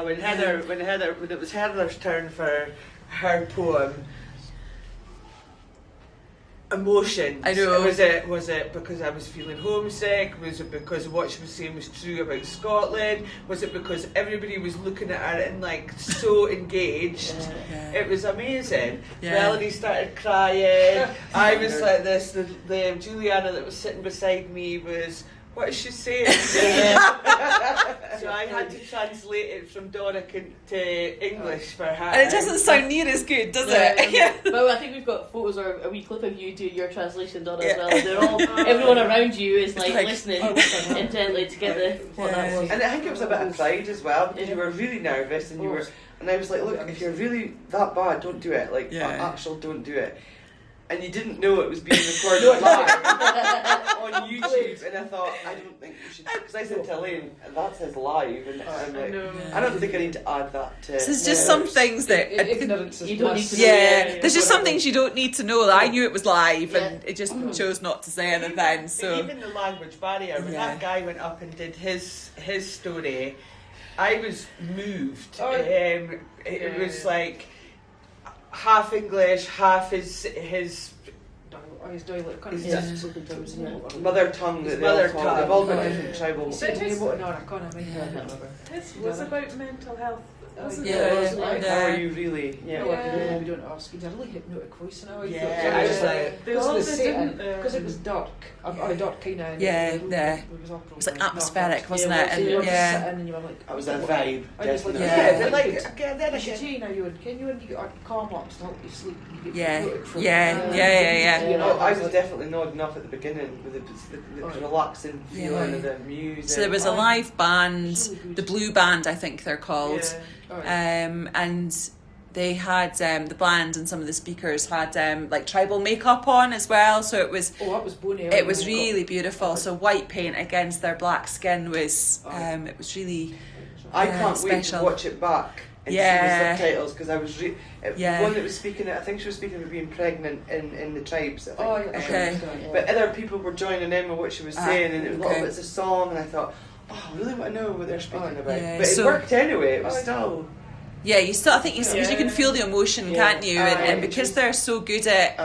When it was Heather's turn for her poem, emotions. I know. Was it because I was feeling homesick? Was it because what she was saying was true about Scotland? Was it because everybody was looking at her and like so engaged? Yeah. It was amazing. Yeah. Melanie started crying. I was like this. The Juliana that was sitting beside me was, what is she saying? So I had to translate it from Doric to English for her. And it doesn't sound near as good, does it? Yeah. Well, I think we've got photos or a wee clip of you doing your translation done as well. They're all, everyone around you is like listening intently to get what that was. And I think it was a bit of pride as well, because you were really nervous and and I was like, look, if you're really that bad, don't do it. Like, actual don't do it. And you didn't know it was being recorded live on YouTube, and I thought, I don't think you should, because I said to Elaine, that says live, and I'm like, I don't think I need to add that to. So there's just some things that ignorance is you don't need to know. There's just some things you don't need to know. That I knew it was live, and it just chose not to say anything. So even the language barrier, when that guy went up and did his story, I was moved. It was like half English, half his dialect, kind of mother tongue that they've all got different tribal. This was about mental health. Wasn't How are you really? We don't ask. He's a really hypnotic voice now. I was like, because it was dark, or dark kind of. It was like atmospheric, wasn't it? And and you were like, that was a vibe. Definitely. but like then you should see now you get calm ups to help you sleep. Yeah. I was definitely nodding off at the beginning with the relaxing feeling of the music. So there was a live band, the Blue Band, I think they're called. And they had the band and some of the speakers had like tribal makeup on as well, so it was that was bonny. It was really beautiful. So white paint against their black skin was it was really I can't wait to watch it back and see the subtitles, because I was one that was speaking, I think she was speaking about being pregnant in the tribes, I think. But other people were joining in with what she was saying, and it was little bits of song, and I thought, I really want to know what they're speaking about. But it worked anyway. It was still. Yeah, you still. I think because you can feel the emotion, can't you? And because they're so good at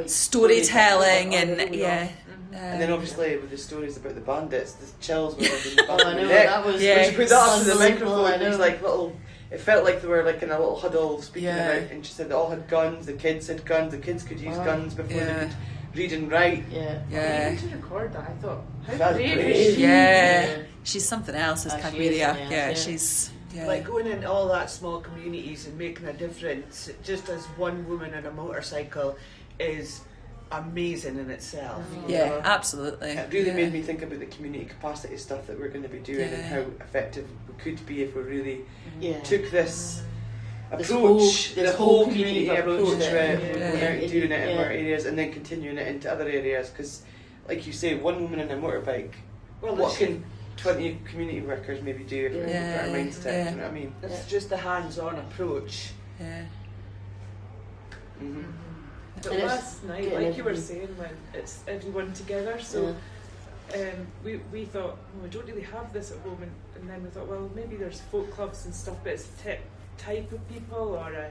storytelling and and then obviously with the stories about the bandits, the chills were in the back of the neck. That was when she put that up to the microphone, it was like little. It felt like they were like in a little huddle speaking about. And she said they all had guns. The kids had guns. The kids could use guns before they could read and write. Even to record that, I thought, how brave is she? She's something else, is Cagmeria. She's like going in all that small communities and making a difference just as one woman on a motorcycle is amazing in itself. Absolutely. It really made me think about the community capacity stuff that we're going to be doing and how effective we could be if we really took this approach, the whole community approach, going out doing it in more areas and then continuing it into other areas, because like you say, one woman on a motorbike, what can 20 community workers maybe do if we put our minds to it, you know what I mean? It's just the hands-on approach. But last night, like you were saying, when it's everyone together, so we thought, we don't really have this at home, and then we thought, well, maybe there's folk clubs and stuff, but it's type of people or a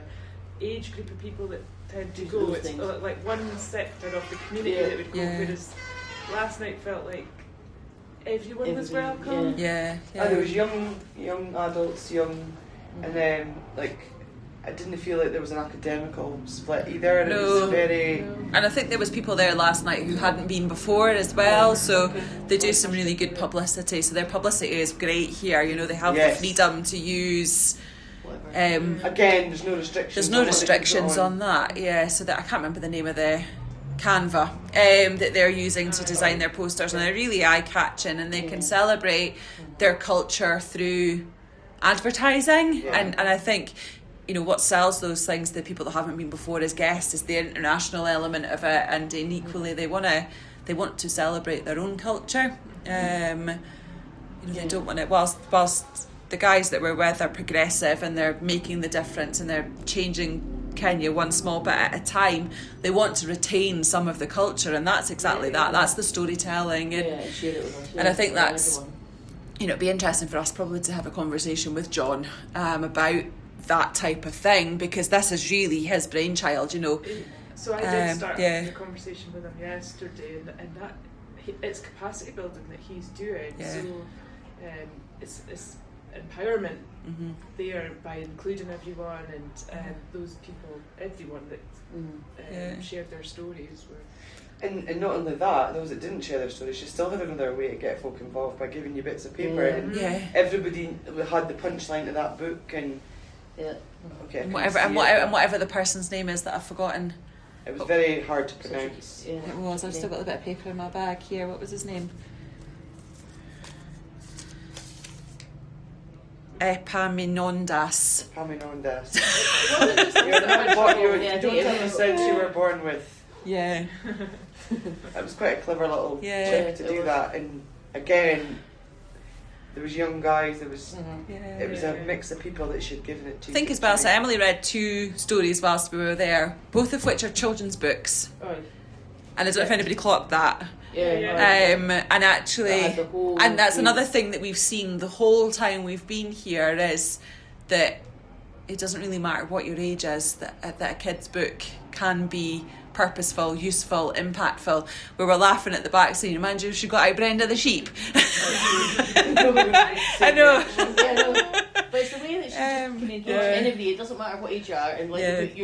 age group of people that tend to go. It's like one sector of the community that would go, whereas last night felt like everyone was welcome. There was young adults, and then like I didn't feel like there was an academical split either. And it was very. And I think there was people there last night who hadn't been before as well, so they do some really good publicity. So their publicity is great here. You know, they have the freedom to use. Again, there's no restrictions. There's no restrictions on that. So that I can't remember the name of the Canva that they're using to design their posters, and they're really eye-catching, and they can celebrate their culture through advertising. And I think, you know, what sells those things to people that haven't been before as guests is the international element of it, and equally they want to celebrate their own culture. You know, they don't want to, whilst the guys that we're with are progressive and they're making the difference and they're changing Kenya one small bit at a time, they want to retain some of the culture, and that's exactly that. That's the storytelling, and I think that's it'd be interesting for us probably to have a conversation with John about that type of thing, because this is really his brainchild, So I did start the conversation with him yesterday, and that it's capacity building that he's doing. Yeah. So it's empowerment there by including everyone, and those people, everyone that shared their stories were. And not only that, those that didn't share their stories, she still had another way to get folk involved by giving you bits of paper. And everybody had the punchline to that book, and okay, and whatever the person's name is that I've forgotten. It was very hard to pronounce. It was. I've still got a bit of paper in my bag here. What was his name? Epaminondas. Epaminondas. You don't have the sense you were born with. Yeah. It was quite a clever little trick to do that, and again, there was young guys. There was it was a mix of people that she'd given it to. I think as well. So Emily read 2 stories whilst we were there, both of which are children's books. Oh. And I don't know if anybody clocked that. And actually, and that's another thing that we've seen the whole time we've been here, is that it doesn't really matter what your age is, that a kid's book can be purposeful, useful, impactful. We were laughing at the back saying, man, you should got out Brenda the sheep. I know. But it's the way that she can engage anybody. It doesn't matter what age you are. And like the book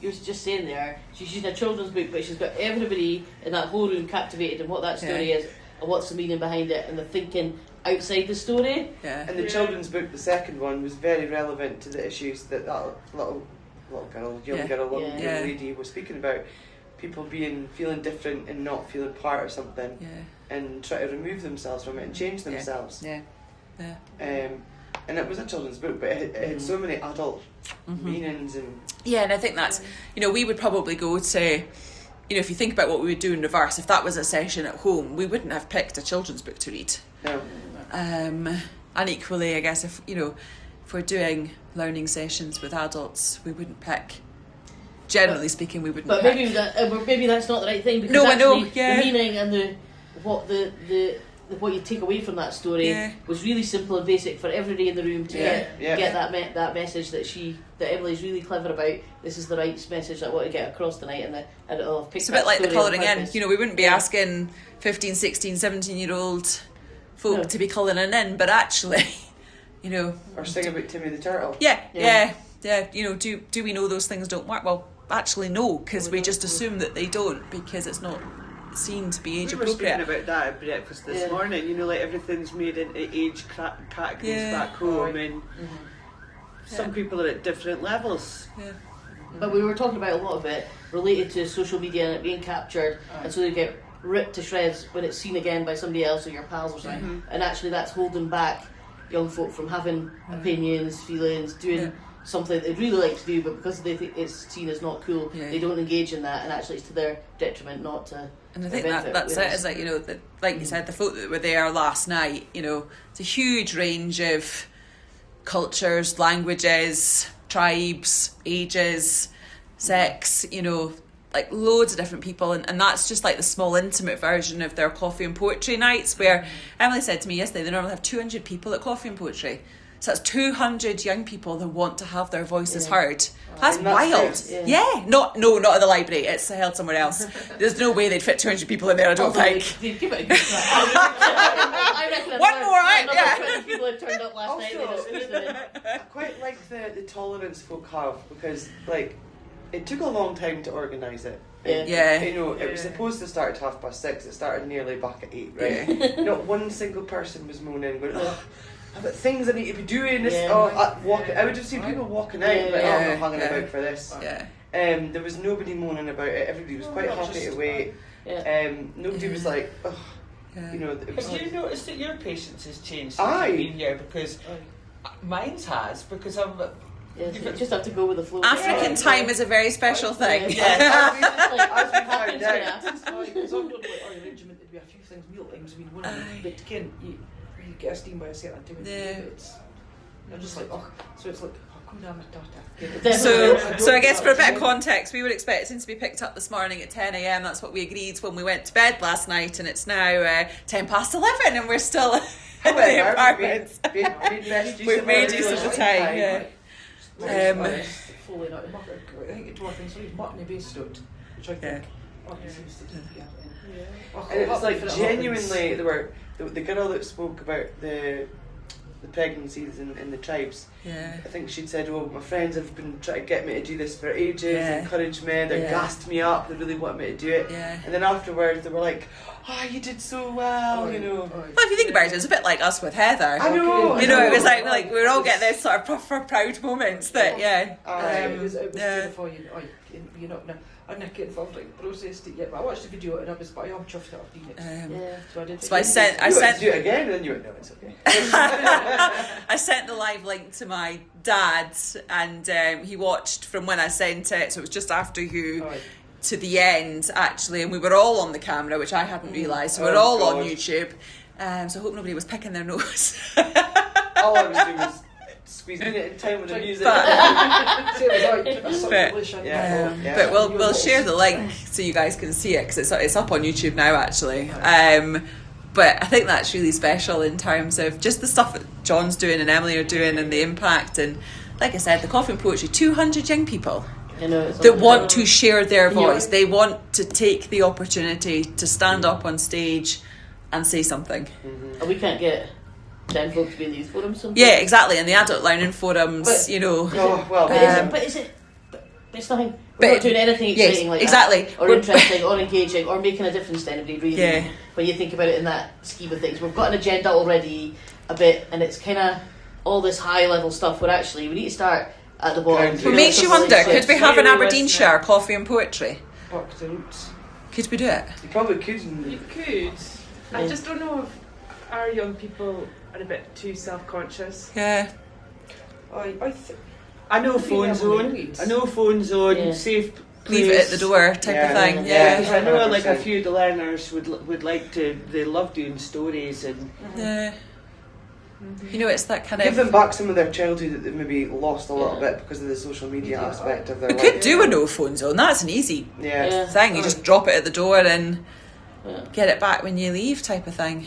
you're just saying there, she's using a children's book, but she's got everybody in that whole room captivated in what that story is and what's the meaning behind it, and the thinking outside the story. And the children's book, the second one, was very relevant to the issues that little girl, young lady was speaking about. People feeling different and not feeling part of something, and try to remove themselves from it and change themselves. And it was a children's book, but it had so many adult meanings and. Yeah, and I think that's, we would probably go to, if you think about what we would do in reverse, if that was a session at home, we wouldn't have picked a children's book to read. No. And equally, I guess if we're doing learning sessions with adults, we wouldn't pick. Generally speaking, we wouldn't. But pick. maybe that's not the right thing, because no, actually I know. Yeah. The meaning and what you take away from that story was really simple and basic for everybody in the room to get that message that Emily's really clever about. This is the right message that I want to get across tonight, and it'll pick. It's a bit like the colouring in. We wouldn't be asking 15, 16, 17-year-old folk to be colouring in, but actually, or sing about Timmy the Turtle. Yeah. Do we know those things don't work? Well, actually no, because we just assume that they don't, because it's not seen to be age appropriate. We were speaking about that at breakfast this morning. Like everything's made into age categories back home, and some people are at different levels. But we were talking about a lot of it related to social media and it being captured, and so they get ripped to shreds when it's seen again by somebody else or your pals or something. And actually, that's holding back young folk from having opinions, feelings, doing something they'd really like to do, but because they think it's seen as not cool, they don't engage in that, and actually it's to their detriment not to. And I think that's it, is that, like you said, the folk that were there last night, it's a huge range of cultures, languages, tribes, ages, sex, like loads of different people, and that's just like the small intimate version of their coffee and poetry nights, where Emily said to me yesterday they normally have 200 people at coffee and poetry. So that's 200 young people that want to have their voices heard. That's wild. Not at the library. It's held somewhere else. There's no way they'd fit 200 people in there, I don't think. They'd give it a good try. I reckon one more, right? 20 people had turned up last night. I quite like the tolerance folk have, because it took a long time to organise it. It was supposed to start at 6:30. It started nearly back at 8, right? Not one single person was moaning, going, I've got things I need to be doing. I would have seen people walking out, I'm not hanging about for this. There was nobody moaning about it. Everybody was quite happy to wait. Nobody was like, Have you noticed that your patience has changed since you've been here? Because mine's has, because I'm. You just have to go with the flow. African time is a very special thing. As we found out. Because I'm not like our regiment, there'd be a few things, meal times, one of them, but again, you get esteemed by a certain time. I'm just like, so it's like, So I guess for a bit of context, we were expecting to be picked up this morning at 10 a.m. That's what we agreed when we went to bed last night, and it's now 11, and we're still However, apartments. we've made use of the time. Yeah. Fully not the mucker. I think it's working. So he's mutton based out, which I think. And it was like genuinely, there were the girl that spoke about the pregnancies in the tribes. Yeah. I think she'd said, "Oh, my friends have been trying to get me to do this for ages, Yeah. encouraged me, they gassed me up, they really want me to do it." Yeah. And then afterwards, they were like, "Oh, you did so well," you know. Well, if you think about it, it's a bit like us with Heather. I know. You know, it was like we all get this sort of proud moments that, It was yeah. beautiful. You're not. I'm not getting involved like processed it yet, but I watched the video and I was, but I am chuffed that I've done it. So I did. So I sent Do it again, and then you went, "No, it's okay." I sent the live link to my dad, and he watched from when I sent it. So it was just after you. Right. To the end, actually, and we were all on the camera, which I hadn't realised. So we're all on YouTube. So I hope nobody was picking their nose. All I was doing was squeezing it in time with the music. But we'll share the link so you guys can see it, because it's up on YouTube now, actually. But I think that's really special in terms of just the stuff that John's doing and Emily are doing and the impact. And like I said, the Coffee and Poetry, 200 young people that want to share their voice. They want to take the opportunity to stand up on stage and say something. And we can't get 10 folk to be in these forums sometimes. Yeah, exactly. And the adult learning forums, But- you know. But it's nothing. We're not doing anything exciting like exactly. that, or interesting, or engaging, or making a difference to anybody, really. Yeah. When you think about it in that scheme of things, we've got an agenda already a bit, and it's kind of all this high level stuff. Where actually we need to start at the bottom. It makes you wonder, could we have an Aberdeenshire Coffee and Poetry? Back to the roots. Could we do it? You probably could. You could. I just don't know if our young people are a bit too self-conscious. Yeah. I know phone zone. Yeah. Safe place. Leave it at the door type of thing. Yeah, because Yeah. I know like a few of the learners would like to. They love doing stories and. Yeah. You know, it's that kind Give of. them back some of their childhood that they've maybe lost a little bit because of the social media aspect of their We life. could do a no phone zone. That's an easy Yeah. thing. You just drop it at the door and get it back when you leave, type of thing.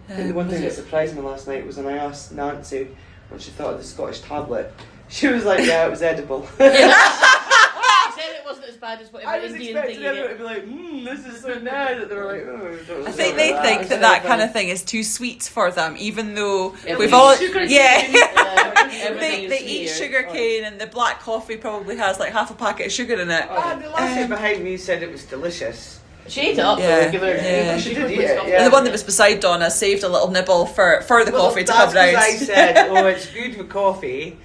I think the one thing that surprised me last night was when I asked Nancy what she thought of the Scottish tablet. She was like, "Yeah, it was edible." She said it wasn't as bad as whatever I was Indian thing expecting you everyone get. to be like, "This is so nice." That they were like, "Oh." I think they think that kind of thing is too sweet for them, even though Everything we've all sugar Everything they is eat sweeter. sugar cane, and the black coffee probably has like half a packet of sugar in it. The lassie behind me said it was delicious. She ate it up, Yeah. though, give her Yeah. She did eat it, yeah. And the one that was beside Donna saved a little nibble for the coffee to come That's 'cause round. I said, "Oh, it's good with coffee."